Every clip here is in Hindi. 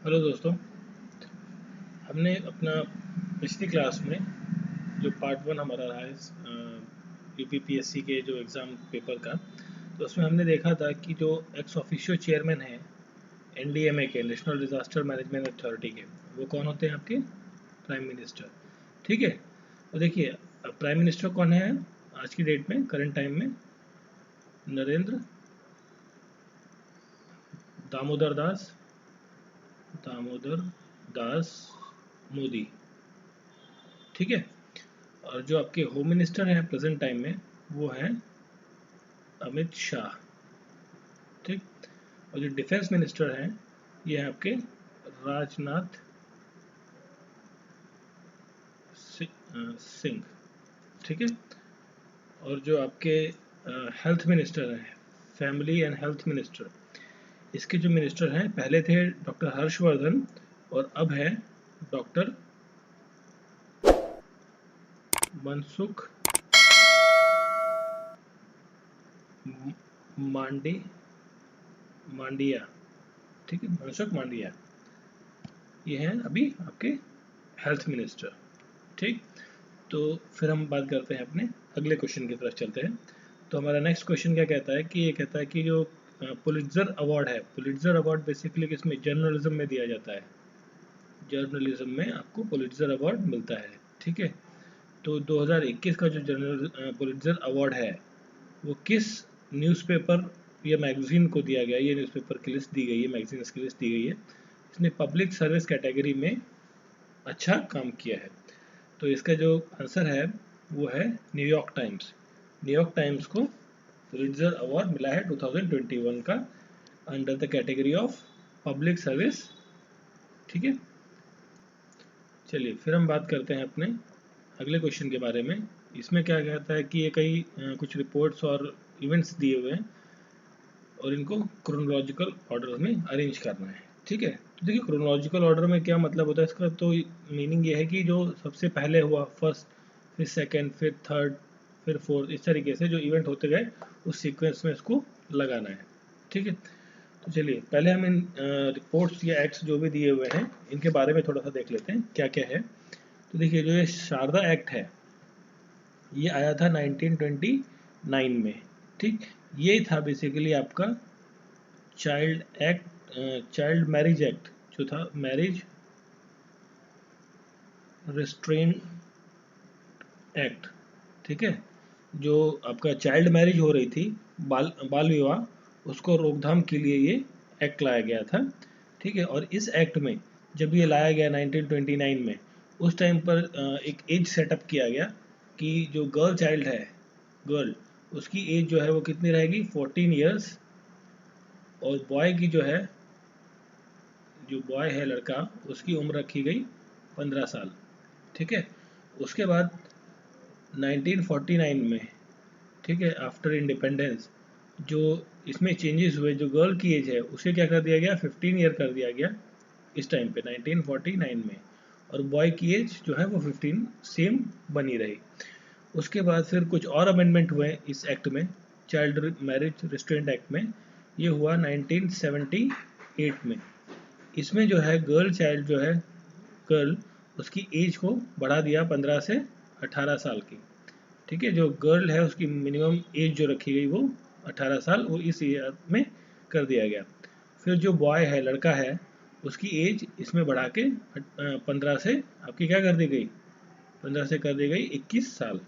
हेलो दोस्तों, हमने अपना पिछली क्लास में जो पार्ट 1 हमारा रहा है यूपीपीएससी के जो एग्ज़ाम पेपर का, तो उसमें हमने देखा था कि जो एक्स ऑफिशियो चेयरमैन हैं एनडीएमए के, नेशनल डिज़ास्टर मैनेजमेंट अथॉरिटी के, वो कौन होते हैं? आपके प्राइम मिनिस्टर। ठीक है, तो देखिए प्राइम मिनिस्टर कौन है आज की डेट में, करंट टाइम में? नरेंद्र दामोदर दास मोदी। ठीक है, और जो आपके होम मिनिस्टर हैं प्रेजेंट टाइम में, वो हैं अमित शाह। ठीक, और जो डिफेंस मिनिस्टर हैं ये हैं आपके राजनाथ सिंह। ठीक है, और जो आपके हेल्थ मिनिस्टर हैं, फैमिली एंड हेल्थ मिनिस्टर, इसके जो मिनिस्टर हैं पहले थे डॉक्टर हर्षवर्धन और अब है डॉक्टर मनसुख मांडिया। ठीक है, मनसुख मांडिया, ये हैं अभी आपके हेल्थ मिनिस्टर। ठीक, तो फिर हम बात करते हैं अपने अगले क्वेश्चन की तरफ चलते हैं। तो हमारा नेक्स्ट क्वेश्चन क्या कहता है कि ये कहता है कि जो पुलिट्जर अवार्ड है, पुलिट्जर अवार्ड बेसिकली किसमें, जर्नलिज्म में दिया जाता है। जर्नलिज्म में आपको पुलिट्जर अवार्ड मिलता है। ठीक है, तो 2021 का जो पुलिट्जर अवार्ड है वो किस न्यूज़पेपर या मैगजीन को दिया गया? ये न्यूज़पेपर की लिस्ट दी गई है, मैगजीन की लिस्ट दी गई है, इसने पब्लिक सर्विस कैटेगरी में अच्छा काम किया है। तो इसका जो आंसर है वो है न्यूयॉर्क टाइम्स। न्यूयॉर्क टाइम्स को पुलिट्जर अवार्ड मिला है 2021 का under the category of public service. ठीक है, चलिए फिर हम बात करते हैं अपने अगले क्वेश्चन के बारे में। इसमें क्या कहता है कि ये कई कुछ रिपोर्ट्स और इवेंट्स दिए हुए हैं और इनको क्रोनोलॉजिकल ऑर्डर में अरेंज करना है। ठीक है, तो देखिए क्रोनोलॉजिकल ऑर्डर में क्या मतलब होता है इसका, तो मीनिंग ये है कि जो सबसे पहले हुआ, फर्स्ट, फिर सेकंड, फिर थर्ड, फिर फोर्थ, इस तरीके से जो इवेंट होते गए उस सीक्वेंस में इसको लगाना है। ठीक है, तो चलिए पहले हम इन रिपोर्ट्स या एक्ट्स जो भी दिए हुए हैं इनके बारे में थोड़ा सा देख लेते हैं क्या क्या है। तो देखिए जो ये शारदा एक्ट है ये आया था 1929 में। ठीक, ये था बेसिकली आपका चाइल्ड मैरिज एक्ट, जो था मैरिज रिस्ट्रेन एक्ट। ठीक है, जो आपका चाइल्ड मैरिज हो रही थी, बाल विवाह, उसको रोकथाम के लिए ये एक्ट लाया गया था। ठीक है, और इस एक्ट में जब ये लाया गया 1929 में, उस टाइम पर एक एज सेटअप किया गया कि जो गर्ल चाइल्ड है, गर्ल, उसकी एज जो है वो कितनी रहेगी, 14 ईयर्स, और बॉय की जो है, जो बॉय है लड़का, उसकी उम्र रखी गई 15 साल। ठीक है, उसके बाद 1949 में, ठीक है, आफ्टर इंडिपेंडेंस, जो इसमें चेंजेस हुए, जो गर्ल की एज है उसे क्या कर दिया गया, 15 ईयर कर दिया गया इस टाइम पे 1949 में, और बॉय की एज जो है वो 15 सेम बनी रही। उसके बाद फिर कुछ और अमेंडमेंट हुए इस एक्ट में, चाइल्ड मैरिज रिस्ट्रेंट एक्ट में, ये हुआ 1978 में। इसमें जो है गर्ल चाइल्ड जो है, गर्ल, उसकी एज को बढ़ा दिया 15 से 18 साल की। ठीक है, जो गर्ल है उसकी मिनिमम एज जो रखी गई वो 18 साल, वो इस ईयर में कर दिया गया। फिर जो बॉय है, लड़का है, उसकी एज इसमें बढ़ा के 15 से आपकी क्या कर दी गई, 15 से कर दी गई 21 साल।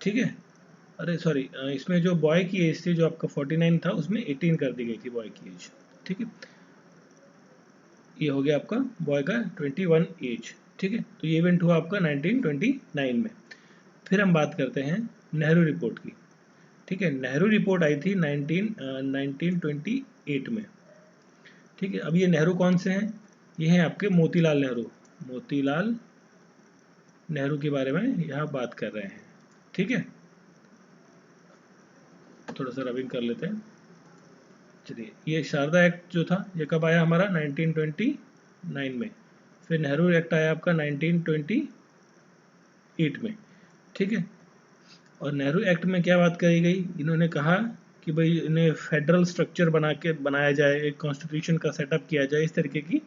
ठीक है, अरे सॉरी, इसमें जो बॉय की एज थी, जो आपका 49 था, उसमें 18 कर दी गई थी बॉय की एज। ठीक है, ये हो गया आपका बॉय का 21 एज। ठीक है, तो ये इवेंट हुआ आपका 1929 में। फिर हम बात करते हैं नेहरू रिपोर्ट की। ठीक है, नेहरू रिपोर्ट आई थी 1928 में। ठीक है, अब ये नेहरू कौन से हैं? ये हैं आपके मोतीलाल नेहरू। मोतीलाल नेहरू के बारे में यहाँ बात कर रहे हैं। ठीक है, थोड़ा सा रबिंग कर लेते हैं। चलिए, ये शारदा एक्ट जो था ये कब आया हमारा, 1929 में। फिर नेहरू एक्ट आया आपका 1928 में। ठीक है, और नेहरू एक्ट में क्या बात कही गई, इन्होंने कहा कि भाई इन्हें फेडरल स्ट्रक्चर बनाया जाए, एक कॉन्स्टिट्यूशन का सेटअप किया जाए, इस तरीके की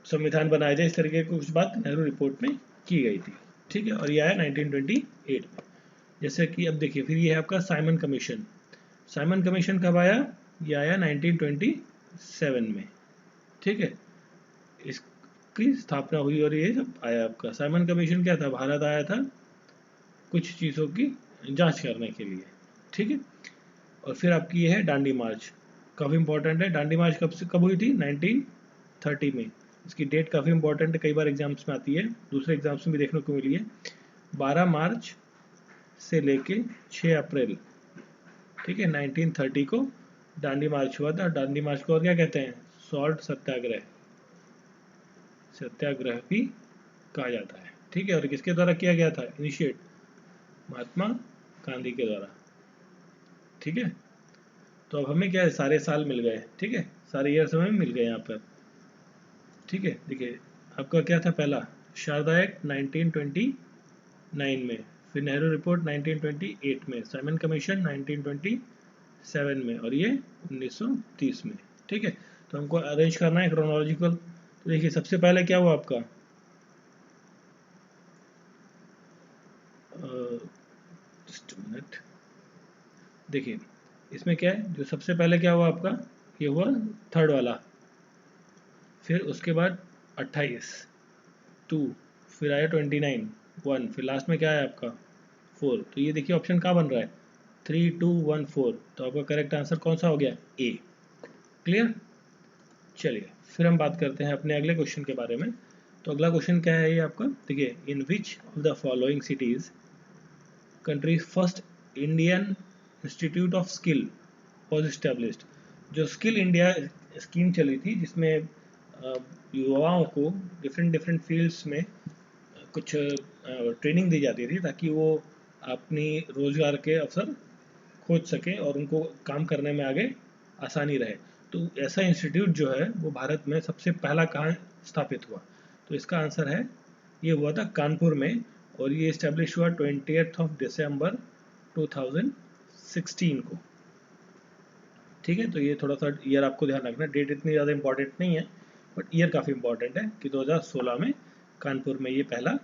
संविधान बनाया जाए, इस तरीके की कुछ बात नेहरू रिपोर्ट में की गई थी। ठीक है, और ये आया 1928 में। जैसे कि अब देखिए, फिर ये है आपका साइमन कमीशन। साइमन कमीशन कब आया? ये आया 1927 में। ठीक है, इसकी स्थापना हुई और ये जब आया आपका साइमन कमीशन क्या था? भारत आया था कुछ चीज़ों की जांच करने के लिए। ठीक है, और फिर आपकी ये है डांडी मार्च, काफ़ी इंपॉर्टेंट है। डांडी मार्च कब हुई थी? 1930 में। इसकी डेट काफ़ी इंपॉर्टेंट है, कई बार एग्जाम्स में आती है, दूसरे एग्जाम्स में भी देखने को मिली है। 12 मार्च से लेके 6 अप्रैल, ठीक है, 1930 को डांडी मार्च हुआ था। डांडी मार्च को और क्या कहते हैं? सॉल्ट सत्याग्रह, सत्याग्रह भी कहा जाता है। ठीक है, और किसके द्वारा किया गया था इनिशिएट? महात्मा गांधी के द्वारा। ठीक है, तो अब हमें क्या है, सारे साल मिल गए। ठीक है, सारे ईयर्स हमें मिल गए यहाँ पर। ठीक है, देखिए आपका क्या था? पहला शारदा एक्ट 1929 में, फिर नेहरू रिपोर्ट 1928 में, साइमन कमीशन 1927 में, और ये 1930 में। ठीक है, तो हमको अरेंज करना है क्रोनोलॉजिकल। तो देखिए सबसे पहले क्या हुआ आपका, जस्ट मिनट, देखिए इसमें क्या है, जो सबसे पहले क्या हुआ आपका, ये हुआ थर्ड वाला, फिर उसके बाद 28 2, फिर आया 29 1, फिर लास्ट में क्या है आपका 4। तो ये देखिए ऑप्शन कहाँ बन रहा है? 3 2 1 4। तो आपका करेक्ट आंसर कौन सा हो गया? ए। क्लियर? चलिए फिर हम बात करते हैं अपने अगले क्वेश्चन के बारे में। तो अगला क्वेश्चन क्या है ये आपका, देखिए, in which of the following cities countries first Indian Institute of Skill was established. जो स्किल इंडिया स्कीम चली थी, जिसमें युवाओं को डिफरेंट डिफरेंट फील्ड्स में कुछ ट्रेनिंग दी जाती थी, ताकि वो अपनी रोजगार के अवसर खोज सकें और उनको काम करने में आगे आसानी रहे। तो ऐसा इंस्टीट्यूट जो है वो भारत में सबसे पहला कहाँ स्थापित हुआ? तो इसका आंसर है, ये हुआ था कानपुर में, और ये इस्टेब्लिश हुआ 20 दिसंबर 2016 को। ठीक है, तो ये थोड़ा सा ईयर आपको ध्यान रखना, डेट इतनी ज़्यादा इंपॉर्टेंट नहीं है, बट ईयर काफ़ी इंपॉर्टेंट है कि 2016 में कानपुर में ये पहला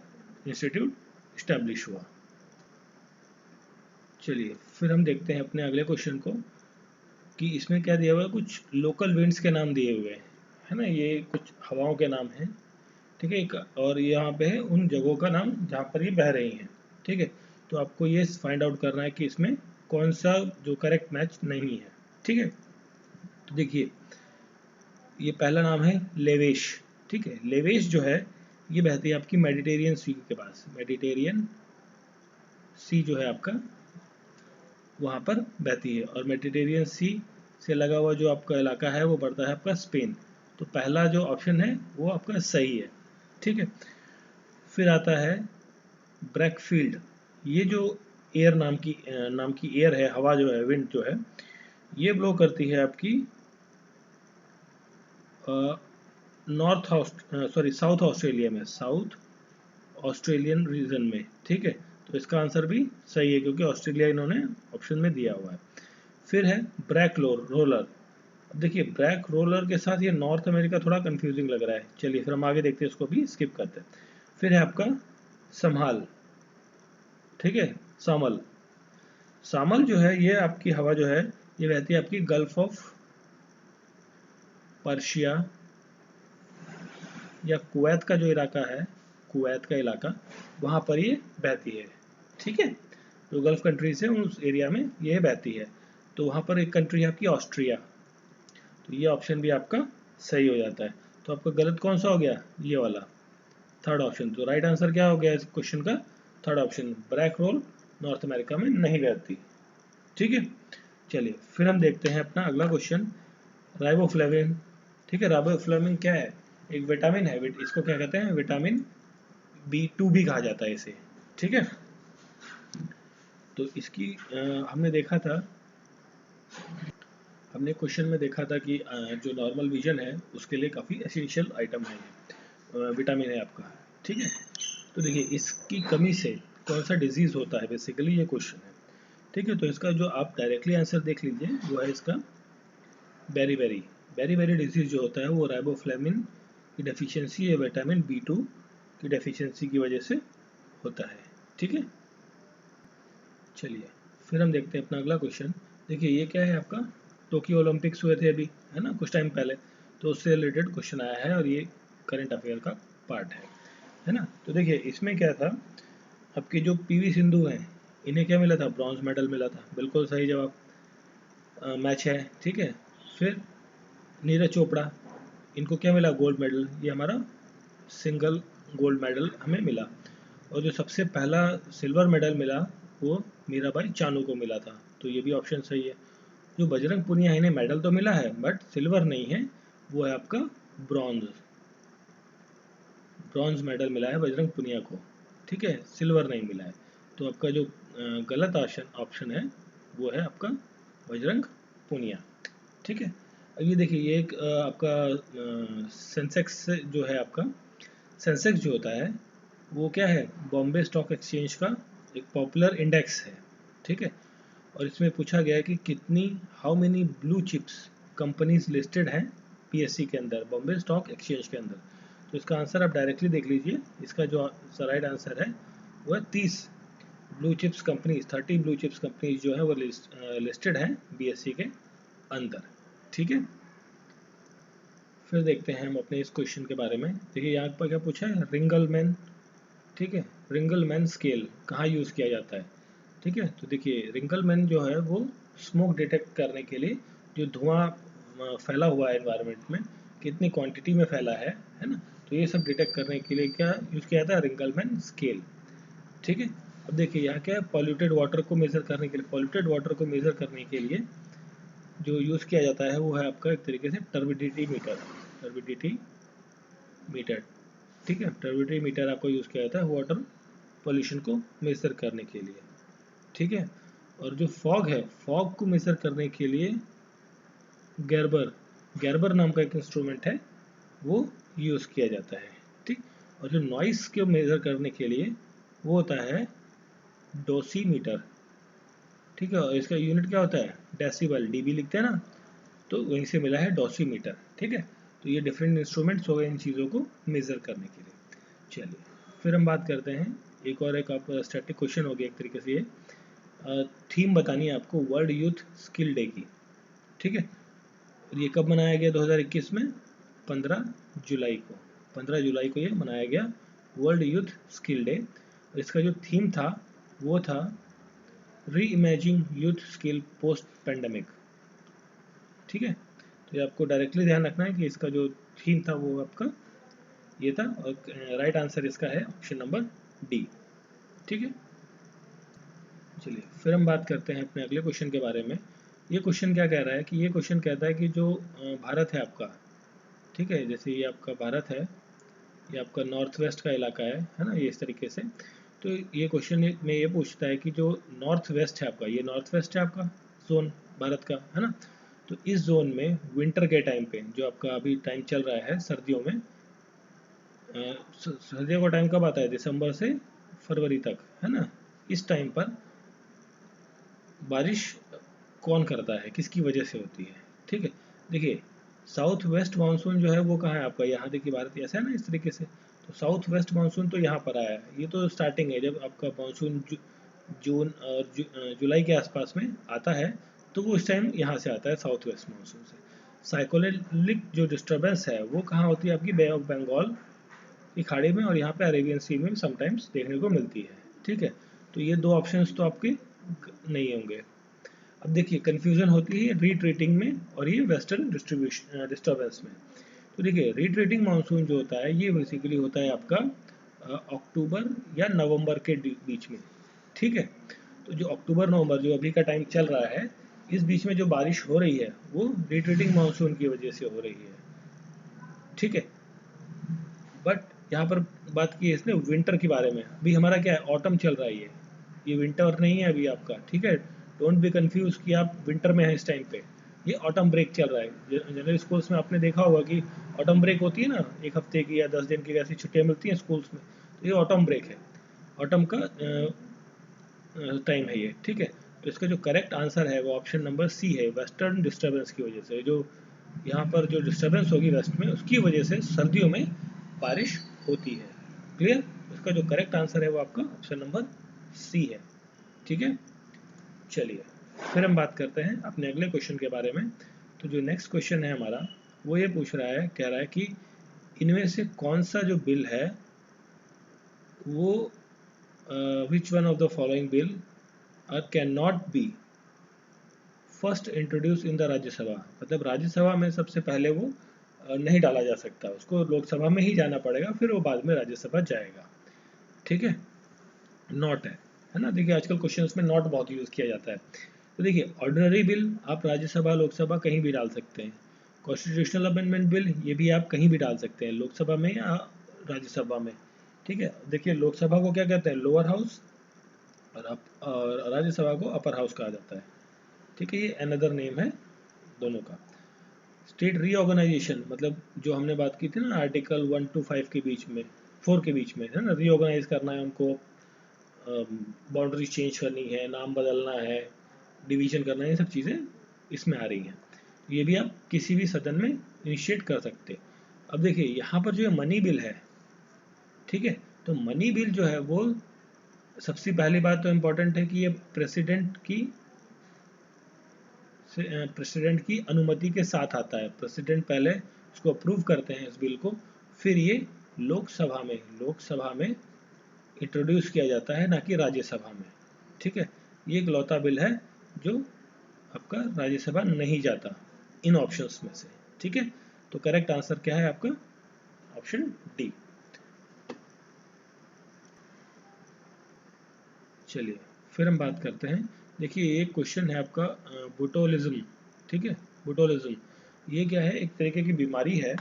इंस्टीट्यूट इस्टेब्लिश हुआ। चलिए फिर हम देखते हैं अपने अगले क्वेश्चन को, कि इसमें क्या दिया हुआ है, कुछ लोकल विंड्स के नाम दिए हुए हैं, है ना, ये कुछ हवाओं के नाम हैं। ठीक है, और यहाँ पे है उन जगहों का नाम जहाँ पर ये बह रही हैं। ठीक है, तो आपको ये फाइंड आउट करना है कि इसमें कौन सा जो करेक्ट मैच नहीं है। ठीक है, तो देखिए ये पहला नाम है लेवेश। ठीक है, लेवेश जो है ये बहती है आपकी मेडिटेरियन सी के पास, मेडिटेरियन सी जो है आपका वहाँ पर बहती है, और मेडिटेरियन सी से लगा हुआ जो आपका इलाका है वो पड़ता है आपका स्पेन। तो पहला जो ऑप्शन है वो आपका सही है। ठीक है, फिर आता है ब्रैकफील्ड। ये जो एयर नाम की एयर है, हवा जो है, विंड जो है, ये ब्लो करती है आपकी साउथ ऑस्ट्रेलिया में, साउथ ऑस्ट्रेलियन रीजन में। ठीक है, तो इसका आंसर भी सही है, क्योंकि ऑस्ट्रेलिया इन्होंने ऑप्शन में दिया हुआ है। फिर है ब्रैक रोलर। अब देखिए ब्रैक रोलर के साथ ये नॉर्थ अमेरिका थोड़ा कंफ्यूजिंग लग रहा है, चलिए फिर हम आगे देखते हैं, इसको भी स्किप करते हैं। फिर है आपका संभाल। ठीक है, सामल। सामल जो है ये आपकी हवा जो है ये बहती है आपकी गल्फ ऑफ पर्शिया या कुवैत का जो इलाका है, कुवैत का इलाका, वहाँ पर ये बहती है। ठीक है, जो गल्फ कंट्रीज है उस एरिया में ये बहती है। तो वहाँ पर एक कंट्री है आपकी ऑस्ट्रिया। तो ये ऑप्शन भी आपका सही हो जाता है। तो आपका गलत कौन सा हो गया? ये वाला थर्ड ऑप्शन। तो राइट आंसर क्या हो गया इस क्वेश्चन का? थर्ड ऑप्शन, ब्रैक रोल नॉर्थ अमेरिका में नहीं बहती। ठीक है, चलिए फिर हम देखते हैं अपना अगला क्वेश्चन, राइबोफ्लेविन। ठीक है, राइबोफ्लेविन क्या है? एक विटामिन है, इसको क्या कहते हैं? विटामिन B2 भी कहा जाता है इसे। ठीक है, तो इसकी हमने देखा था, हमने क्वेश्चन में देखा था कि जो नॉर्मल विजन है उसके लिए काफ़ी एसेंशियल आइटम है, विटामिन है आपका। ठीक है, तो देखिए इसकी कमी से कौन सा डिजीज़ होता है, बेसिकली ये क्वेश्चन है। ठीक है, तो इसका जो आप डायरेक्टली आंसर देख लीजिए वो है इसका बेरी बेरी डिजीज जो होता है वो राइबोफ्लेविन की डेफिशिएंसी या विटामिन B2 की डेफिशिएंसी की वजह से होता है। ठीक है, चलिए फिर हम देखते हैं अपना अगला क्वेश्चन। देखिए ये क्या है आपका, टोक्यो ओलंपिक्स हुए थे अभी, है ना, कुछ टाइम पहले, तो उससे रिलेटेड क्वेश्चन आया है और ये करंट अफेयर का पार्ट है ना। तो देखिए इसमें क्या था, आपके जो PV सिंधु हैं इन्हें क्या मिला था, ब्रॉन्ज मेडल मिला था, बिल्कुल सही जवाब, मैच है। ठीक है, फिर नीरज चोपड़ा, इनको क्या मिला, गोल्ड मेडल, ये हमारा सिंगल गोल्ड मेडल हमें मिला। और जो सबसे पहला सिल्वर मेडल मिला वो मीराबाई चानू को मिला था, तो ये भी ऑप्शन सही है। जो बजरंग पुनिया, इन्हें मेडल तो मिला है बट सिल्वर नहीं है, वो है आपका ब्रॉन्ज, ब्रॉन्ज मेडल मिला है बजरंग पुनिया को। ठीक है, सिल्वर नहीं मिला है। तो आपका जो गलत ऑप्शन है वो है आपका बजरंग पुनिया। ठीक है, अब ये देखिए ये एक आपका सेंसेक्स जो है आपका, सेंसेक्स जो होता है वो क्या है, बॉम्बे स्टॉक एक्सचेंज का एक पॉपुलर इंडेक्स है। ठीक है, और इसमें पूछा गया है कि कितनी, how many blue chips companies listed हैं PSC के अंदर, बॉम्बे स्टॉक एक्सचेंज के अंदर। तो इसका आंसर आप डायरेक्टली देख लीजिए, इसका जो राइट आंसर है वो है 30 blue chips companies, 30 blue chips companies जो है वो लिस्टेड हैं BSC के अंदर। ठीक है, फिर देखते हैं हम अपने इस क्वेश्चन के बारे में। देखिए यहाँ पर क्या पूछा है, रिंगलमैन। ठीक है, रिंगलमैन स्केल कहाँ यूज़ किया जाता है। ठीक है, तो देखिए रिंगलमैन जो है वो स्मोक डिटेक्ट करने के लिए, जो धुआं फैला हुआ है एनवायरनमेंट में, कितनी क्वांटिटी में फैला है ना, तो ये सब डिटेक्ट करने के लिए क्या यूज़ किया जाता है, रिंगलमैन स्केल। ठीक है, अब देखिए यहाँ क्या है, पॉल्यूटेड वाटर को मेजर करने के लिए, पॉल्यूटेड वाटर को मेजर करने के लिए जो यूज़ किया जाता है वो है आपका एक तरीके से टर्बिडिटी मीटर, टर्बिडिटी मीटर। ठीक है, टर्बिडिटी मीटर आपको यूज़ किया जाता है वाटर पोल्यूशन को मेजर करने के लिए। ठीक है, और जो फॉग है, फॉग को मेजर करने के लिए गैर्बर, गैर्बर नाम का एक इंस्ट्रूमेंट है वो यूज़ किया जाता है। ठीक, और जो नॉइस को मेजर करने के लिए वो होता है डोसीमीटर। ठीक है, और इसका यूनिट क्या होता है, डेसिबल, डीबी लिखते हैं ना, तो वहीं से मिला है डोसीमीटर। ठीक है, तो ये डिफरेंट इंस्ट्रूमेंट्स हो गए इन चीज़ों को मेजर करने के लिए। चलिए फिर हम बात करते हैं, एक आप स्टैटिक क्वेश्चन हो गया एक तरीके से ये, थीम बतानी है आपको वर्ल्ड यूथ स्किल डे की। ठीक है, और ये कब मनाया गया 2021 में, 15 जुलाई को, 15 जुलाई को ये मनाया गया वर्ल्ड यूथ स्किल डे। और इसका जो थीम था वो था री imaging youth skill post pandemic. ठीक है, तो ये आपको डायरेक्टली ध्यान रखना है कि इसका जो थीम था वो आपका ये था, और राइट आंसर इसका है ऑप्शन नंबर डी। ठीक है, चलिए फिर हम बात करते हैं अपने अगले क्वेश्चन के बारे में। ये क्वेश्चन क्या कह रहा है कि, ये क्वेश्चन कहता है कि जो भारत है आपका, ठीक है, जैसे ये आपका भारत है, ये आपका नॉर्थ वेस्ट का इलाका है ना, ये इस तरीके से। तो ये क्वेश्चन में ये पूछता है कि जो नॉर्थ वेस्ट है आपका, ये नॉर्थ वेस्ट है आपका जोन भारत का, है ना, तो इस जोन में विंटर के टाइम पे, जो आपका अभी टाइम चल रहा है सर्दियों में, सर्दियों का टाइम कब आता है, दिसंबर से फरवरी तक, है ना, इस टाइम पर बारिश कौन करता है, किसकी वजह से होती है। ठीक है, देखिए साउथ वेस्ट मानसून जो है वो कहाँ है आपका, यहाँ देखिए भारत ऐसा है ना इस तरीके से, तो साउथ वेस्ट मानसून तो यहाँ पर आया है, ये तो स्टार्टिंग है, जब आपका मानसून जून और जुलाई के आसपास में आता है, तो वो इस टाइम यहाँ से आता है साउथ वेस्ट मानसून से। साइक्लोनिक जो डिस्टर्बेंस है वो कहाँ होती है आपकी, बे ऑफ बंगाल की खाड़ी में, और यहाँ पे अरेबियन सी में समटाइम्स देखने को मिलती है। ठीक है, तो ये दो ऑप्शंस तो आपके नहीं होंगे। अब देखिए कन्फ्यूजन होती है रीट्रेटिंग में और ये वेस्टर्न डिस्ट्रीब्यूशन डिस्टर्बेंस में। तो देखिए रीट्रेटिंग मानसून जो होता है ये बेसिकली होता है आपका अक्टूबर या नवंबर के बीच में। ठीक है, तो जो अक्टूबर नवंबर जो अभी का टाइम चल रहा है, इस बीच में जो बारिश हो रही है वो रिट्रीटिंग मानसून की वजह से हो रही है। ठीक है, बट यहाँ पर बात की है इसने विंटर के बारे में, अभी हमारा क्या है, ऑटम चल रहा है, ये विंटर नहीं है अभी आपका। ठीक है, डोंट बी कंफ्यूज कि आप विंटर में हैं इस टाइम पे, ये ऑटम ब्रेक चल रहा है। जनरल स्कूल्स में आपने देखा होगा कि ऑटम ब्रेक होती है ना, एक हफ्ते की या 10 दिन की ऐसी छुट्टियाँ मिलती हैं स्कूल्स में, तो ये ऑटम ब्रेक है, ऑटम का टाइम है ये। ठीक है, तो इसका जो करेक्ट आंसर है वो ऑप्शन नंबर सी है, वेस्टर्न डिस्टर्बेंस की वजह से। जो यहाँ पर जो डिस्टर्बेंस होगी वेस्ट में, उसकी वजह से सर्दियों में बारिश होती है। क्लियर? इसका जो करेक्ट आंसर है वो आपका ऑप्शन नंबर सी है। ठीक है, चलिए फिर हम बात करते हैं अपने अगले क्वेश्चन के बारे में। तो जो नेक्स्ट क्वेश्चन है हमारा वो ये पूछ रहा है, कह रहा है कि इनमें से कौन सा जो बिल है वो विच one of the following bill can not be first introduce in the Rajya Sabha. मतलब राज्यसभा में सबसे पहले वो नहीं डाला जा सकता, उसको लोकसभा में ही जाना पड़ेगा, फिर वो बाद में राज्यसभा जाएगा। ठीक है, नॉट है ना। देखिए आजकल क्वेश्चंस में नॉट बहुत यूज़ किया जाता है। तो देखिए ऑर्डिनरी बिल आप राज्यसभा लोकसभा कहीं भी डाल सकते हैं। कॉन्स्टिट्यूशनल अमेंडमेंट बिल ये भी आप कहीं भी डाल सकते हैं, लोकसभा में या राज्यसभा में। ठीक है, देखिए लोकसभा को क्या कहते हैं, लोअर हाउस, और राज्यसभा को अपर हाउस कहा जाता है। ठीक है, ये अनदर नेम है दोनों का। स्टेट रीऑर्गेनाइजेशन, मतलब जो हमने बात की थी ना आर्टिकल 1 to 5 के बीच में, 4 के बीच में, है ना, रीऑर्गेनाइज करना है उनको, बाउंड्री चेंज करनी है, नाम बदलना है, डिवीजन करना है, ये सब चीज़ें इसमें आ रही हैं। ये भी आप किसी भी सदन में इनिशिएट कर सकते। अब देखिए यहाँ पर जो मनी बिल है, ठीक है, तो मनी बिल जो है वो सबसे पहली बात तो इम्पोर्टेंट है कि ये प्रेसिडेंट की अनुमति के साथ आता है। प्रेसिडेंट पहले उसको अप्रूव करते हैं इस बिल को, फिर ये लोकसभा में इंट्रोड्यूस किया जाता है, ना कि राज्यसभा में। ठीक है, ये इकलौता बिल है जो आपका राज्यसभा नहीं जाता इन ऑप्शंस में से। ठीक है, तो करेक्ट आंसर क्या है आपका, ऑप्शन डी। चलिए फिर हम बात करते हैं। देखिए एक क्वेश्चन है आपका बोटोलिज्म। ठीक है, बोटोलिज्म ये क्या है, एक तरीके की बीमारी है।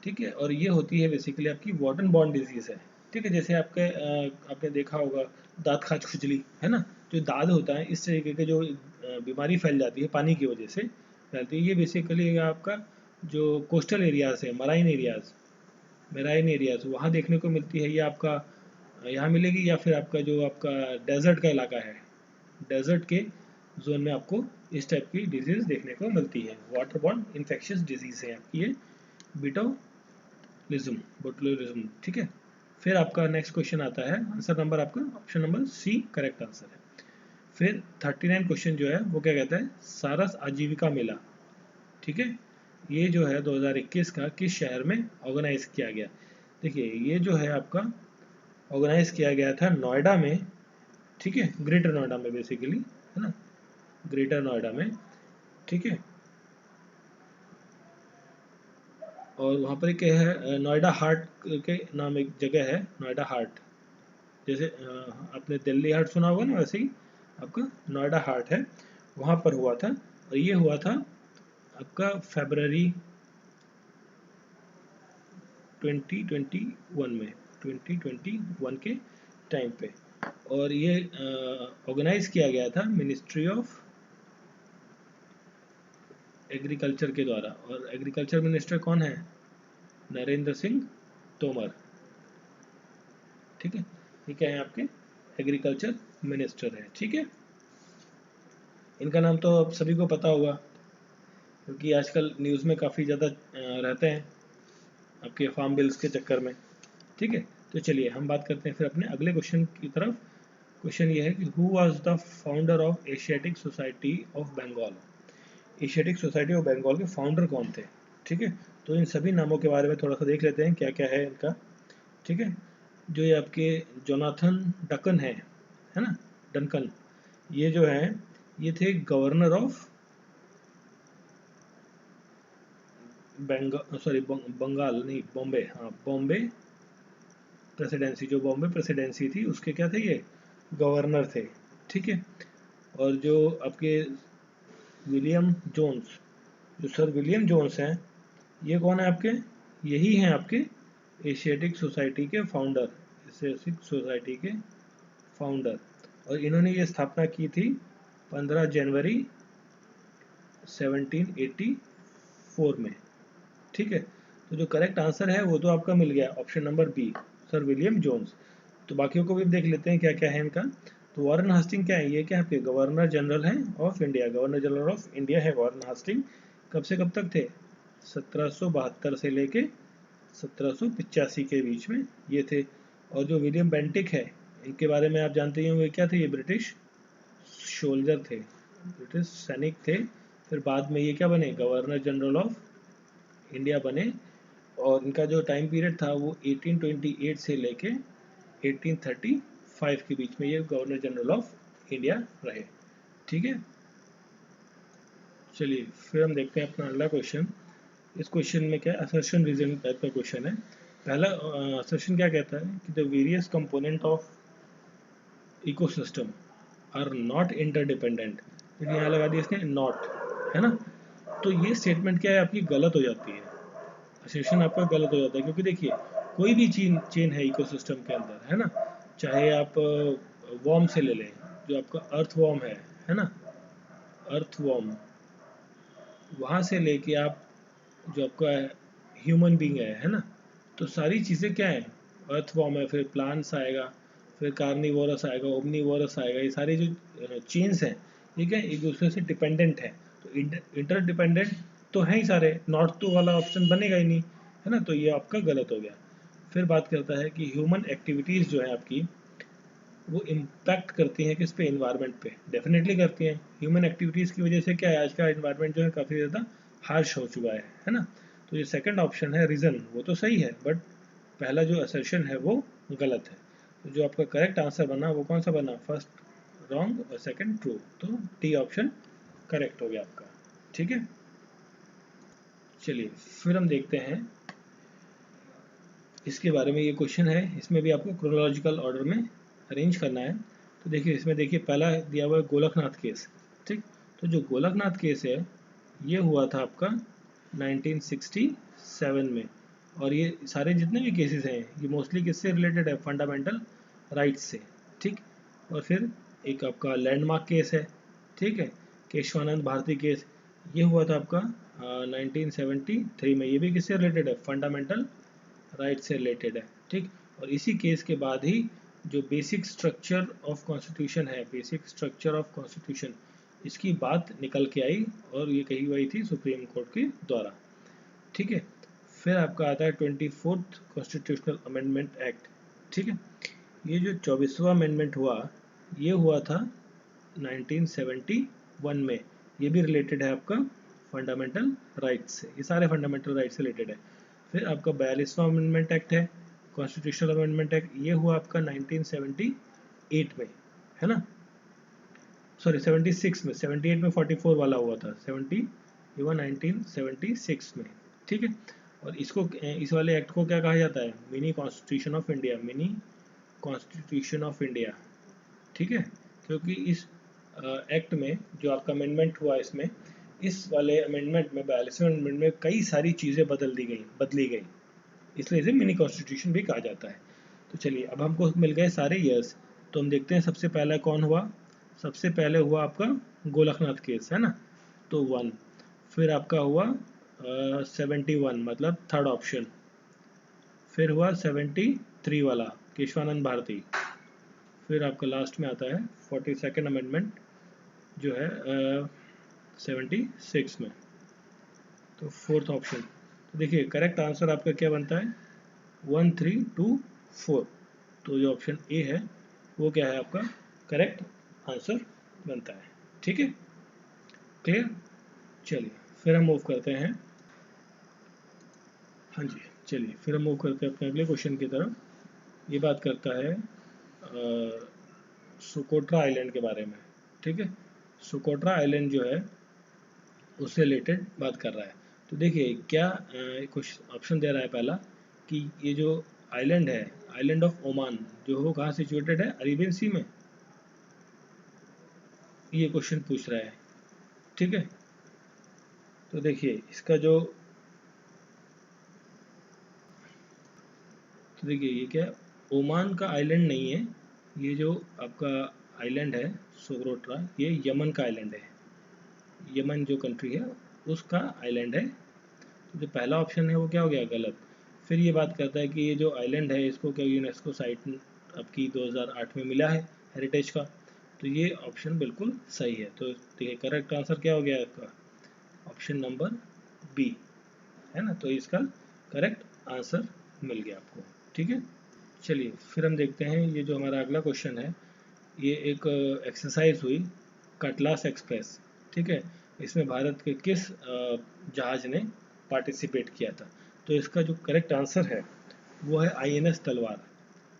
ठीक है, और ये होती है बेसिकली आपकी वाटरन बॉर्न डिजीज है। ठीक है, जैसे आपने देखा होगा दांत खाज खुजली, है ना, जो दाद होता है, इस तरीके के जो बीमारी फैल जाती है पानी की वजह से फैलती है। ये बेसिकली आपका जो कोस्टल एरियाज है, मेराइन एरियाज वहाँ देखने को मिलती है। ये आपका यहाँ मिलेगी, या फिर आपका जो आपका डेजर्ट का इलाका है, डेजर्ट के जोन में आपको इस टाइप की डिजीज देखने को मिलती है। वाटर बॉर्न इन्फेक्शियस डिजीज है आपकी ये बोटुलिज्म। ठीक है, फिर आपका नेक्स्ट क्वेश्चन आता है, आंसर नंबर आपका option number C correct answer है। फिर 39 क्वेश्चन जो है वो क्या कहता है, सारस आजीविका मेला। ठीक है, ये जो है 2021 का किस शहर में ऑर्गेनाइज किया गया। देखिए ये जो है आपका ऑर्गेनाइज किया गया था नोएडा में। ठीक है, ग्रेटर नोएडा में बेसिकली, है ना, ग्रेटर नोएडा में। ठीक है, और वहाँ पर एक है नोएडा हार्ट के नाम एक जगह है, नोएडा हार्ट। जैसे आपने दिल्ली हार्ट सुना होगा ना, वैसे ही आपका नोएडा हार्ट है, वहाँ पर हुआ था। और ये हुआ था आपका फरवरी 2021 के टाइम पे। और ये ऑर्गेनाइज किया गया था मिनिस्ट्री ऑफ एग्रीकल्चर के द्वारा। और एग्रीकल्चर मिनिस्टर कौन है, नरेंद्र सिंह तोमर। ठीक है, ये क्या है आपके एग्रीकल्चर मिनिस्टर है। ठीक है, इनका नाम तो आप सभी को पता होगा, क्योंकि आजकल न्यूज़ में काफ़ी ज़्यादा रहते हैं आपके फार्म बिल्स के चक्कर में। ठीक है, तो चलिए हम बात करते हैं फिर अपने अगले क्वेश्चन की तरफ। क्वेश्चन ये है कि who was the founder of Asiatic Society of Bengal. Asiatic Society of Bengal के फाउंडर कौन थे। ठीक है, तो इन सभी नामों के बारे में थोड़ा सा देख लेते हैं क्या क्या है इनका। ठीक है, जो ये आपके जोनाथन डकन है ना, डनकन, ये जो है ये थे गवर्नर ऑफ बंगाल नहीं, बॉम्बे, हाँ बॉम्बे प्रेसिडेंसी, जो बॉम्बे प्रेसिडेंसी थी उसके क्या थे, ये गवर्नर थे। ठीक है, और जो आपके विलियम जोन्स, जो सर विलियम जोन्स हैं, ये कौन है आपके, यही हैं आपके एशियाटिक सोसाइटी के फाउंडर, एशियाटिक सोसाइटी के फाउंडर। और इन्होंने ये स्थापना की थी 15 जनवरी 1784 में। ठीक है, तो जो करेक्ट आंसर है वो तो आपका मिल गया, option number B, sir William Jones. तो बाकियों को भी देख लेते हैं क्या क्या है इनका। तो वॉरेन हास्टिंग क्या है, ये क्या आपके गवर्नर जनरल हैं of India, governor general of India है वॉरेन हास्टिंग। कब से कब तक थे, 1772 से लेके 1785 के बीच में ये थे। और जो विलियम बेंटिक है, इनके बारे में आप जानते ही होंगे, क्या थे ये, ब्रिटिश सोल्जर थे, ब्रिटिश सैनिक थे। फिर बाद में ये क्या बने, गवर्नर जनरल ऑफ इंडिया बने। और इनका जो टाइम पीरियड था वो 1828 से लेके 1835 के बीच में ये गवर्नर जनरल ऑफ इंडिया रहे। ठीक है, चलिए फिर हम देखते हैं अपना अगला क्वेश्चन। इस क्वेश्चन में क्या असर्शन रीजन टाइप का क्वेश्चन है। पहला असर्शन क्या कहता है कि the various component of ecosystem are not interdependent. देखिए यहाँ लगा दिया इसने नॉट, है ना। तो ये स्टेटमेंट क्या है आपकी, गलत हो जाती है, असर्शन आपका गलत हो जाता है। क्योंकि देखिए कोई भी चेन है इकोसिस्टम के अंदर, है ना, चाहे आप वॉर्म से ले लें, जो आपका अर्थ वॉर्म है ना, अर्थ वॉर्म, वहाँ से लेके आप जो आपका ह्यूमन बींग है ना, तो सारी चीज़ें क्या है, अर्थ फॉर्म है, फिर प्लांट्स आएगा, फिर कार्निवोरस आएगा, ओमनीवोरस आएगा, ये सारे जो चेन्स हैं ये क्या एक दूसरे से डिपेंडेंट है। तो इंटर डिपेंडेंट तो है ही सारे, नॉट तो वाला ऑप्शन बनेगा ही नहीं, है ना, तो ये आपका गलत हो गया। फिर बात करता है कि ह्यूमन एक्टिविटीज़ जो है आपकी, वो इम्पैक्ट करती हैं किस पे, इन्वायरमेंट पे, डेफिनेटली करती हैं। ह्यूमन एक्टिविटीज़ की वजह से क्या है, आज का इन्वायरमेंट जो है काफ़ी ज़्यादा हार्श हो चुका है ना। तो ये सेकंड ऑप्शन है रीज़न, वो तो सही है, बट पहला जो असर्शन है वो गलत है। तो जो आपका करेक्ट आंसर बना वो कौन सा बना, फर्स्ट रॉन्ग और सेकंड ट्रू, तो डी ऑप्शन करेक्ट हो गया आपका। ठीक है, चलिए फिर हम देखते हैं इसके बारे में। ये क्वेश्चन है, इसमें भी आपको क्रोनोलॉजिकल ऑर्डर में अरेंज करना है। तो देखिए इसमें देखिए पहला दिया हुआ है गोलकनाथ केस। ठीक, तो जो गोलकनाथ केस है ये हुआ था आपका 1967 में। और ये सारे जितने भी केसेस हैं ये मोस्टली किससे रिलेटेड है, फंडामेंटल राइट्स से। ठीक, और फिर एक आपका लैंडमार्क केस है, ठीक है, केशवानंद भारती केस, ये हुआ था आपका 1973 में, ये भी किससे रिलेटेड है, फंडामेंटल राइट से रिलेटेड है। ठीक, और इसी केस के बाद ही जो बेसिक स्ट्रक्चर ऑफ कॉन्स्टिट्यूशन है, बेसिक स्ट्रक्चर ऑफ कॉन्स्टिट्यूशन, इसकी बात निकल के आई और ये कही गई थी सुप्रीम कोर्ट के द्वारा। ठीक है, फिर आपका आता है 24th कॉन्स्टिट्यूशनल अमेंडमेंट एक्ट। ठीक है, ये जो 24वां अमेंडमेंट हुआ ये हुआ था 1971 में। ये भी रिलेटेड है आपका फंडामेंटल राइट्स से, ये सारे फंडामेंटल राइट्स से रिलेटेड है। फिर आपका 42वां अमेंडमेंट एक्ट है, कॉन्स्टिट्यूशनल अमेंडमेंट एक्ट, ये हुआ आपका 1978 में, है ना, सॉरी 76 में, 78 में 44 वाला हुआ था, 70 ये हुआ 1976 में। ठीक है, और इसको इस वाले एक्ट को क्या कहा जाता है, mini constitution of India, mini constitution of India. ठीक है, क्योंकि इस एक्ट में जो आपका अमेंडमेंट हुआ, इसमें इस वाले अमेंडमेंट में 42वें अमेंडमेंट में कई सारी चीज़ें बदली गई, इसलिए इसे मिनी कॉन्स्टिट्यूशन भी कहा जाता है। तो चलिए अब हमको मिल गए सारे ईयर्स, तो हम देखते हैं सबसे पहला कौन हुआ। सबसे पहले हुआ आपका गोलकनाथ केस, है ना, तो 1। फिर आपका हुआ 71 मतलब थर्ड ऑप्शन। फिर हुआ 73 वाला केशवानंद भारती। फिर आपका लास्ट में आता है 42nd अमेंडमेंट जो है 76 में, तो फोर्थ ऑप्शन। तो देखिए करेक्ट आंसर आपका क्या बनता है, 1 3 2 4। तो जो ऑप्शन ए है वो क्या है आपका करेक्ट आंसर बनता है। ठीक है, क्लियर। चलिए फिर हम मूव करते हैं, हाँ जी, चलिए फिर हम मूव करते हैं अपने अगले क्वेश्चन की तरफ। ये बात करता है सोकोट्रा आइलैंड के बारे में। ठीक है, सोकोट्रा आइलैंड जो है उससे रिलेटेड बात कर रहा है। तो देखिए क्या कुछ ऑप्शन दे रहा है, पहला कि ये जो आइलैंड है, आइलैंड ऑफ ओमान, जो हो कहाँ सिचुएटेड है, अरेबियन सी में, ये क्वेश्चन पूछ रहा है। ठीक है, तो देखिए इसका जो, तो देखिए ये क्या है, ओमान का आइलैंड नहीं है, ये जो आपका आइलैंड है सोकोट्रा, ये यमन का आइलैंड है, यमन जो कंट्री है उसका आइलैंड है। तो जो पहला ऑप्शन है वो क्या हो गया, गलत। फिर ये बात करता है कि ये जो आइलैंड है इसको क्या यूनेस्को साइट आपकी 2008 में मिला है हेरिटेज का। तो ये ऑप्शन बिल्कुल सही है। तो देखिए करेक्ट आंसर क्या हो गया आपका, ऑप्शन नंबर बी, है ना। तो इसका करेक्ट आंसर मिल गया आपको, ठीक है। चलिए फिर हम देखते हैं ये जो हमारा अगला क्वेश्चन है, ये एक एक्सरसाइज हुई कटलास एक्सप्रेस, ठीक है। इसमें भारत के किस जहाज ने पार्टिसिपेट किया था। तो इसका जो करेक्ट आंसर है वो है आईएनएस तलवार,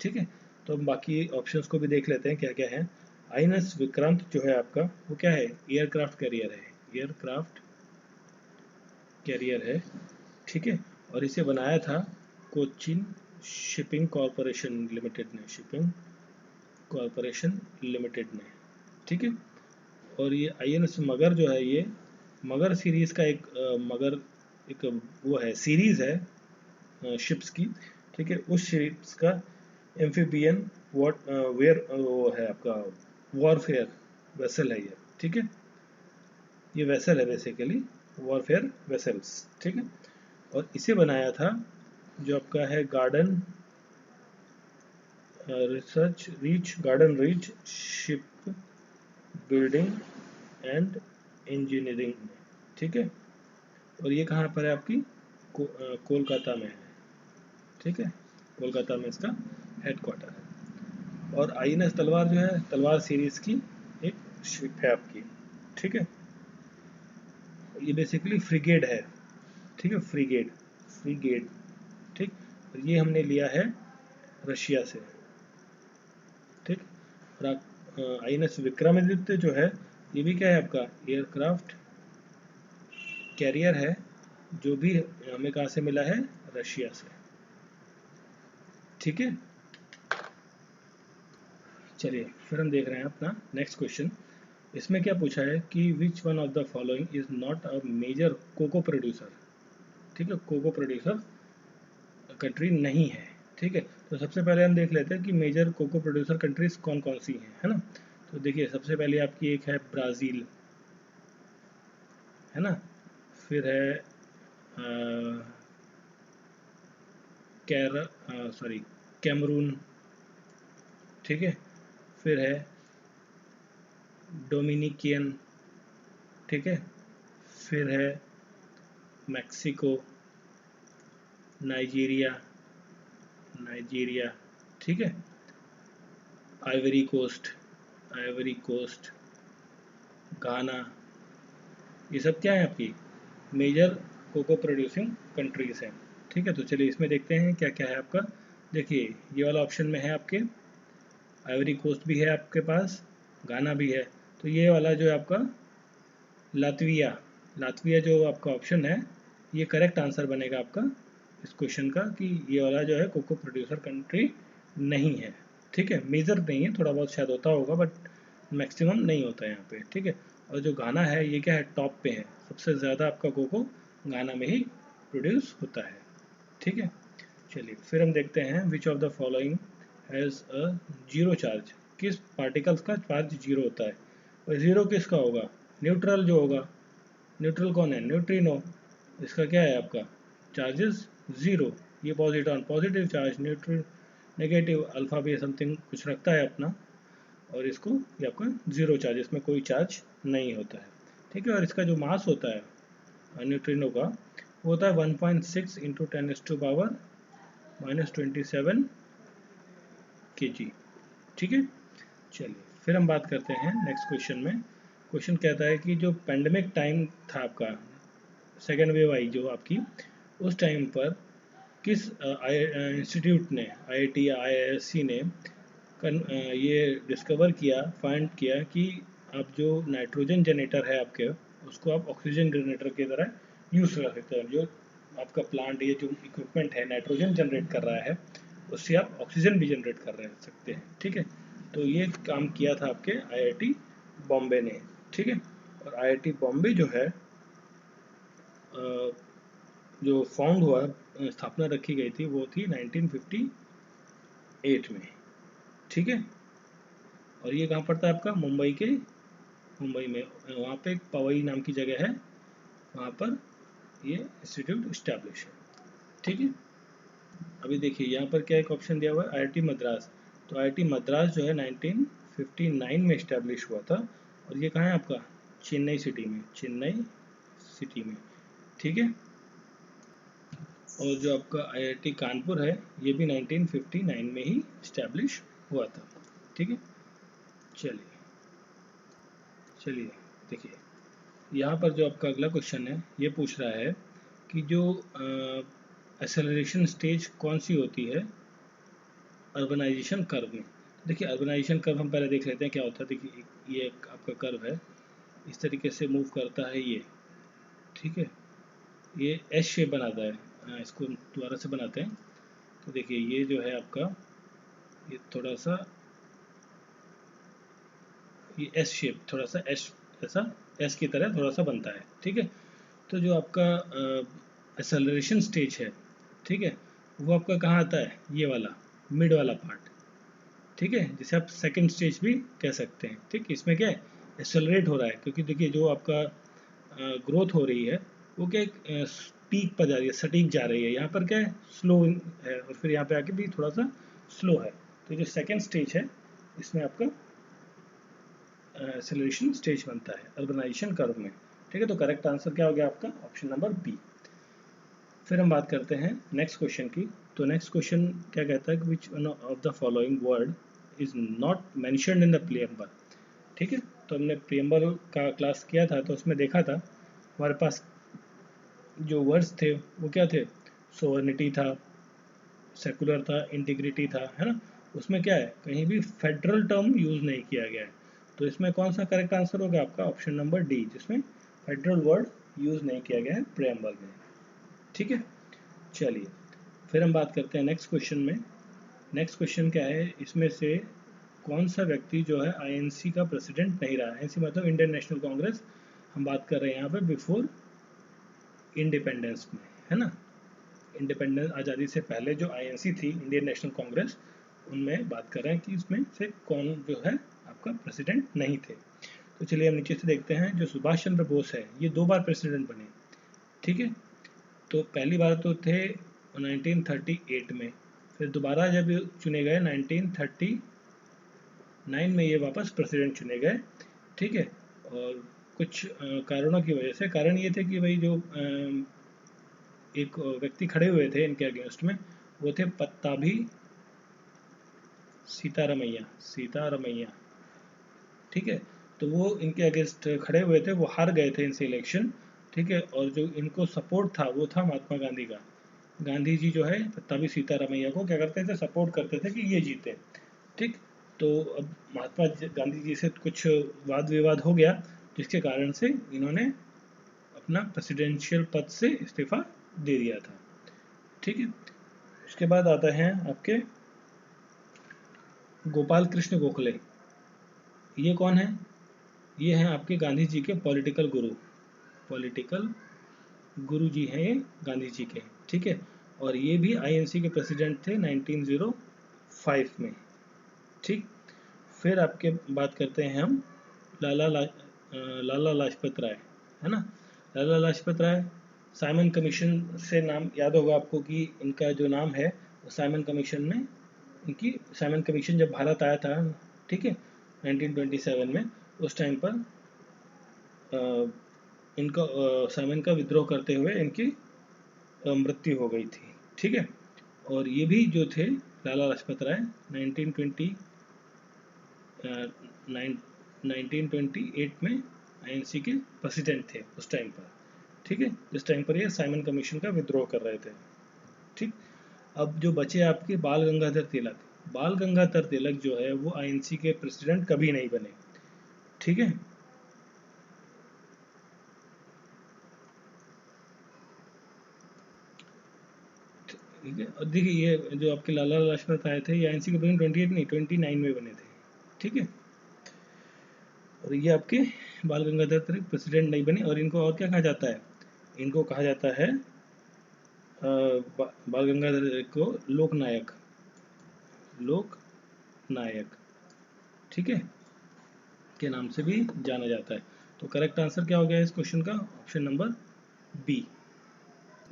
ठीक है। तो हम बाकी ऑप्शंस को भी देख लेते हैं क्या क्या है। आईएनएस विक्रांत जो है आपका वो क्या है, एयरक्राफ्ट कैरियर है, एयरक्राफ्ट कैरियर है, ठीक है। और इसे बनाया था कोचिन शिपिंग कॉरपोरेशन लिमिटेड ने, शिपिंग कॉरपोरेशन लिमिटेड ने, ठीक है। और ये आईएनएस मगर जो है, ये मगर सीरीज का एक मगर एक वो है, सीरीज है शिप्स की, ठीक है। उस शिप्स का एम्फीबियन वेयर वो है आपका वॉरफेयर वेसल है ये, ठीक है। ये वेसल है बेसिकली वॉरफेयर वेसल्स, ठीक है। और इसे बनाया था जो आपका है garden reach ship building and engineering में, ठीक है। और ये कहाँ पर है आपकी कोलकाता में है, ठीक है। कोलकाता में इसका हेडक्वार्टर है। और आईएनएस तलवार जो है तलवार सीरीज की एक शिप है आपकी, ठीक है। ये बेसिकली फ्रिगेड है, ठीक है, फ्रिगेड, ठीक। और ये हमने लिया है रशिया से, ठीक। और आईएनएस विक्रमादित्य जो है ये भी क्या है आपका एयरक्राफ्ट कैरियर है, जो भी हमें कहाँ से मिला है, रशिया से, ठीक है। चलिए फिर हम देख रहे हैं अपना नेक्स्ट क्वेश्चन। इसमें क्या पूछा है कि which one of the following is not a major cocoa producer, ठीक है। कोको प्रोड्यूसर कंट्री नहीं है, ठीक है। तो सबसे पहले हम देख लेते हैं कि मेजर कोको प्रोड्यूसर कंट्रीज कौन कौन सी हैं, है ना। तो देखिए सबसे पहले आपकी एक है ब्राज़ील, है ना। फिर है कैमरून, ठीक है। फिर है डोमिनिकियन, ठीक है। फिर है मैक्सिको, नाइजीरिया, ठीक है। आइवरी कोस्ट, गाना, ये सब क्या है आपकी मेजर कोको प्रोड्यूसिंग कंट्रीज हैं, ठीक है। तो चलिए इसमें देखते हैं क्या क्या है आपका। देखिए ये वाला ऑप्शन में है आपके आइवरी कोस्ट भी है आपके पास, गाना भी है। तो ये वाला जो है आपका लातविया, जो आपका ऑप्शन है ये करेक्ट आंसर बनेगा आपका इस क्वेश्चन का, कि ये वाला जो है कोको प्रोड्यूसर कंट्री नहीं है, ठीक है। मेजर नहीं है, थोड़ा बहुत शायद होता होगा बट मैक्सिमम नहीं होता है यहाँ पे, ठीक है। और जो गाना है ये क्या है, टॉप पे है, सबसे ज़्यादा आपका कोको गाना में ही प्रोड्यूस होता है, ठीक है। चलिए फिर हम देखते हैं विच of the following has a zero charge, किस पार्टिकल्स का चार्ज जीरो होता है। और जीरो किसका होगा, न्यूट्रल जो होगा। न्यूट्रल कौन है, न्यूट्रिनो, इसका क्या है आपका चार्जेस जीरो। ये positive charge, neutral negative, alpha भी समथिंग कुछ रखता है अपना, और इसको ये आपका जीरो चार्ज, इसमें कोई चार्ज नहीं होता है, ठीक है। और इसका जो मास होता है न्यूट्रिनो का वो होता है 1.6 इंटू 10⁻⁻27 kg, ठीक है। चलिए फिर हम बात करते हैं नेक्स्ट क्वेश्चन में। क्वेश्चन कहता है कि जो पेंडेमिक टाइम था आपका, सेकेंड वेव आई जो आपकी, उस टाइम पर किस इंस्टीट्यूट ने, आईआईटी या आईआईएससी ने ये डिस्कवर किया, फाइंड किया कि आप जो नाइट्रोजन जनरेटर है आपके, उसको आप ऑक्सीजन जनरेटर की तरह यूज़ कर सकते हैं। जो आपका प्लांट, ये जो इक्विपमेंट है नाइट्रोजन जनरेट कर रहा है, उससे आप ऑक्सीजन भी जनरेट कर रहे सकते हैं, ठीक है। तो ये काम किया था आपके आईआईटी बॉम्बे ने, ठीक है। और आईआईटी बॉम्बे जो है जो फाउंड हुआ, स्थापना रखी गई थी, वो थी 1958 में, ठीक है। और ये कहाँ पड़ता है आपका, मुंबई में, वहाँ पे एक पवई नाम की जगह है, वहाँ पर ये इंस्टीट्यूट इस्टेब्लिश है, ठीक है। अभी देखिए यहाँ पर क्या एक ऑप्शन दिया हुआ है, आईआईटी मद्रास। तो आईआईटी मद्रास जो है 1959 में इस्टेब्लिश हुआ था, और ये कहाँ है आपका, चेन्नई सिटी में, चेन्नई सिटी में, ठीक है। और जो आपका आईआईटी कानपुर है, ये भी 1959 में ही इस्टेब्लिश हुआ था, ठीक है। चलिए चलिए देखिए, यहाँ पर जो आपका अगला क्वेश्चन है, ये पूछ रहा है कि जो एक्सेलरेशन स्टेज कौन सी होती है अर्बनाइजेशन कर्व में। देखिए अर्बनाइजेशन कर्व हम पहले देख लेते हैं क्या होता है। देखिए ये एक आपका कर्व है, इस तरीके से मूव करता है ये, ठीक है। ये एस शेप बनाता है, इसको दोबारा से बनाते हैं। तो देखिए ये जो है आपका, ये थोड़ा सा, ये एस शेप, थोड़ा सा एस, ऐसा एस की तरह थोड़ा सा बनता है, ठीक है। तो जो आपका एक्सेलरेशन स्टेज है, ठीक है, वो आपका कहाँ आता है, ये वाला मिड वाला पार्ट, ठीक है, जिसे आप सेकंड स्टेज भी कह सकते हैं, ठीक। इसमें क्या है, एक्सेलरेट हो रहा है, क्योंकि देखिए जो आपका ग्रोथ हो रही है वो क्या एक पीक पर जा रही है, सटीक जा रही है। यहाँ पर क्या है, स्लो है, और फिर यहाँ पे आके भी थोड़ा सा स्लो है। तो जो सेकंड स्टेज है, इसमें आपका एक्सेलरेशन स्टेज बनता है अर्बनाइजेशन कर्व में, ठीक है। तो करेक्ट आंसर क्या हो गया आपका, ऑप्शन नंबर बी। फिर हम बात करते हैं नेक्स्ट क्वेश्चन की। तो नेक्स्ट क्वेश्चन क्या कहता है, विच one of the following word is not mentioned in the preamble, ठीक है। तो हमने प्रीएम्बल का क्लास किया था, तो उसमें देखा था हमारे पास जो वर्ड्स थे वो क्या थे, सोवर्निटी था, सेकुलर था, इंटीग्रिटी था, है ना। उसमें क्या है, कहीं भी फेडरल टर्म यूज नहीं किया गया है। तो इसमें कौन सा करेक्ट आंसर होगा आपका, ऑप्शन नंबर डी, जिसमें फेडरल वर्ड यूज नहीं किया गया है प्रेम्बल में, ठीक है। चलिए फिर हम बात करते हैं नेक्स्ट क्वेश्चन में। नेक्स्ट क्वेश्चन क्या है, इसमें से कौन सा व्यक्ति जो है आईएनसी का प्रेसिडेंट नहीं रहा। आईएनसी मतलब इंडियन नेशनल कांग्रेस, हम बात कर रहे हैं यहाँ पे बिफोर इंडिपेंडेंस में, है ना। इंडिपेंडेंस आज़ादी से पहले जो आईएनसी थी, इंडियन नेशनल कांग्रेस, उनमें बात कर रहे हैं कि इसमें से कौन जो है आपका प्रेसिडेंट नहीं थे। तो चलिए हम नीचे से देखते हैं। जो सुभाष चंद्र बोस है, ये 2 बार प्रेसिडेंट बने, ठीक है। तो पहली बार तो थे 1938 में, फिर दोबारा जब चुने गए 1939 में, ये वापस प्रेसिडेंट चुने गए, ठीक है। और कुछ कारणों की वजह से, कारण ये थे कि भाई जो एक व्यक्ति खड़े हुए थे इनके अगेंस्ट में, वो थे पत्ताभी सीतारमैया, सीतारमैया, ठीक है। तो वो इनके अगेंस्ट खड़े हुए थे, वो हार गए थे इनसे इलेक्शन, ठीक है। और जो इनको सपोर्ट था वो था महात्मा गांधी का। गांधी जी जो है पत्ताभी सीतारमैया को क्या करते थे, सपोर्ट करते थे कि ये जीते, ठीक। तो अब महात्मा गांधी जी से कुछ वाद विवाद हो गया, जिसके कारण से इन्होंने अपना प्रेसिडेंशियल पद से इस्तीफा दे दिया था, ठीक है। उसके बाद आता है आपके गोपाल कृष्ण गोखले। ये कौन है, ये हैं आपके गांधी जी के पॉलिटिकल गुरु, पॉलिटिकल गुरु जी हैं ये गांधी जी के, ठीक है। और ये भी आईएनसी के प्रेसिडेंट थे 1905 में, ठीक। फिर आपके बात करते हैं हम लाला लाजपत राय, है ना। लाला लाजपत राय, साइमन कमीशन से नाम याद होगा आपको कि इनका जो नाम है वो साइमन कमीशन में, इनकी साइमन कमीशन जब भारत आया था, ठीक है, 1927 में, उस टाइम पर इनका साइमन का विद्रोह करते हुए इनकी मृत्यु हो गई थी, ठीक है। और ये भी जो थे लाला लाजपत राय 1928 में आईएनसी के प्रेसिडेंट थे उस टाइम पर, ठीक है, जिस टाइम पर ये साइमन कमीशन का विद्रोह कर रहे थे, ठीक। अब जो बचे आपके बाल गंगाधर तिलक, बाल गंगाधर तिलक जो है वो आईएनसी के प्रेसिडेंट कभी नहीं बने, ठीक है। ठीक है, और देखिए ये जो आपके लाला लाजपत राय थे, ये आईएनसी के प्रेसिडेंट 28 नहीं 29 में बने थे, ठीक है। और ये आपके बाल गंगाधर तिलक प्रेसिडेंट नहीं बने। और इनको और क्या कहा जाता है, इनको कहा जाता है बाल गंगाधर तिलक को लोकनायक, लोकनायक, ठीक है, के नाम से भी जाना जाता है। तो करेक्ट आंसर क्या हो गया इस क्वेश्चन का, ऑप्शन नंबर बी।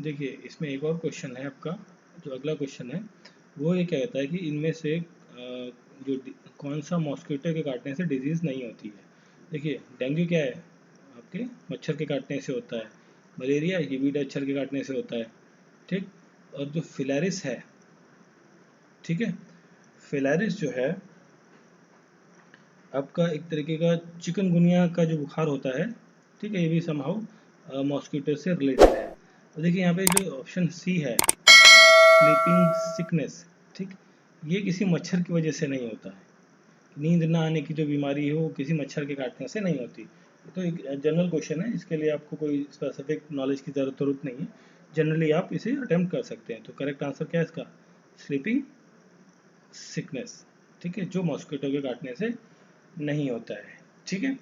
देखिए इसमें एक और क्वेश्चन है आपका, जो अगला क्वेश्चन है वो ये कहता है कि इनमें से जो कौन सा मॉस्किटो के काटने से डिजीज़ नहीं होती है। देखिए डेंगू क्या है, आपके मच्छर के काटने से होता है। मलेरिया ये भी मच्छर के काटने से होता है, ठीक। और जो फिलैरिस है, ठीक है, फिलैरिस जो है आपका एक तरीके का चिकनगुनिया का जो बुखार होता है, ठीक है, ये भी समहाउ मॉस्किटो से रिलेटेड है। तो देखिए यहाँ पे जो ऑप्शन सी है, स्लीपिंग सिकनेस, ठीक, ये किसी मच्छर की वजह से नहीं होता है। नींद ना आने की जो बीमारी है वो किसी मच्छर के काटने से नहीं होती। तो एक जनरल क्वेश्चन है, इसके लिए आपको कोई स्पेसिफिक नॉलेज की ज़रूरत नहीं है, जनरली आप इसे अटेम्प्ट कर सकते हैं। तो करेक्ट आंसर क्या है इसका, स्लीपिंग सिकनेस, ठीक है, जो मॉस्किटो के काटने से नहीं होता है, ठीक है।